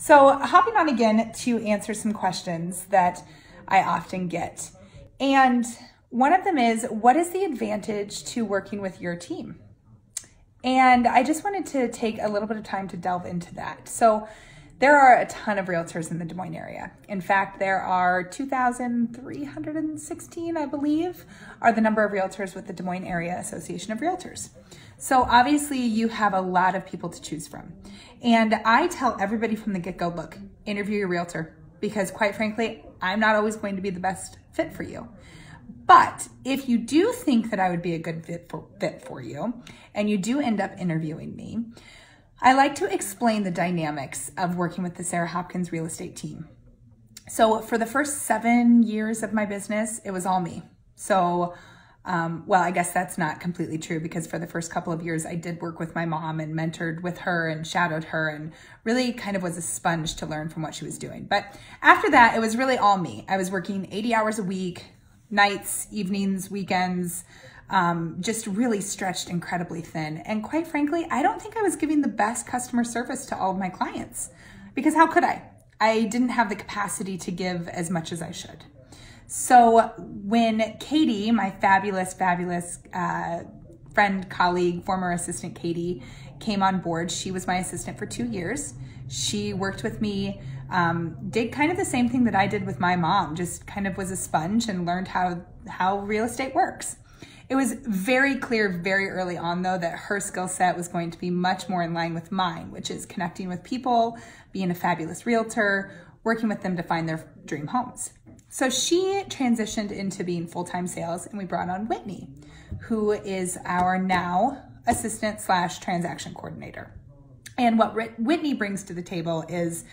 So hopping on again to answer some questions that I often get. And one of them is, what is the advantage to working with your team? And I just wanted to take a little bit of time to delve into that. So there are a ton of realtors in the Des Moines area. In fact, there are 2,316, I believe, are the number of realtors with the Des Moines Area Association of Realtors. So obviously you have a lot of people to choose from. And I tell everybody from the get-go, look, interview your realtor, because quite frankly, I'm not always going to be the best fit for you. But if you do think that I would be a good fit for you, and you do end up interviewing me, I like to explain the dynamics of working with the Sara Hopkins real estate team. So for the first 7 years of my business, it was all me. So, well, I guess that's not completely true, because for the first couple of years, I did work with my mom and mentored with her and shadowed her and really kind of was a sponge to learn from what she was doing. But after that, it was really all me. I was working 80 hours a week, nights, evenings, weekends, just really stretched incredibly thin. And quite frankly, I don't think I was giving the best customer service to all of my clients, because how could I? I didn't have the capacity to give as much as I should. So when Katie, my fabulous friend, colleague, former assistant Katie, came on board, she was my assistant for 2 years. She worked with me, did kind of the same thing that I did with my mom, just kind of was a sponge and learned how real estate works. It was very clear very early on, though, that her skill set was going to be much more in line with mine, which is connecting with people, being a fabulous realtor, working with them to find their dream homes. So she transitioned into being full-time sales, and we brought on Whitney, who is our now assistant / transaction coordinator. And what Whitney brings to the table is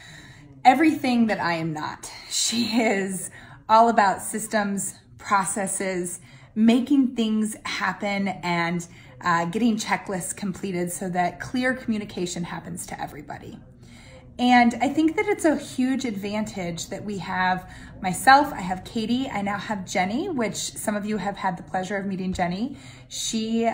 everything that I am not. She is all about systems, processes, making things happen, and getting checklists completed so that clear communication happens to everybody. And I think that it's a huge advantage that we have myself, I have Katie, I now have Jenny, which some of you have had the pleasure of meeting Jenny. She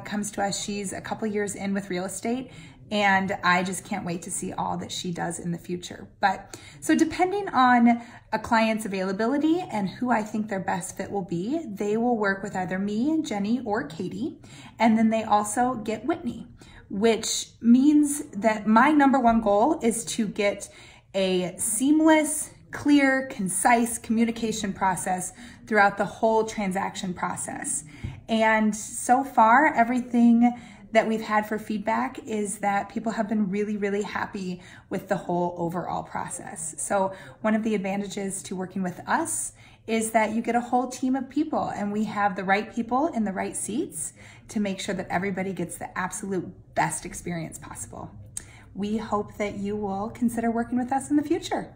comes to us, she's a couple years in with real estate, and I just can't wait to see all that she does in the future. But so depending on a client's availability and who I think their best fit will be, they will work with either me, Jenny, or Katie. And then they also get Whitney, which means that my number one goal is to get a seamless, clear, concise communication process throughout the whole transaction process. And so far, everything that we've had for feedback is that people have been really, really happy with the whole overall process. So one of the advantages to working with us is that you get a whole team of people, and we have the right people in the right seats to make sure that everybody gets the absolute best experience possible. We hope that you will consider working with us in the future.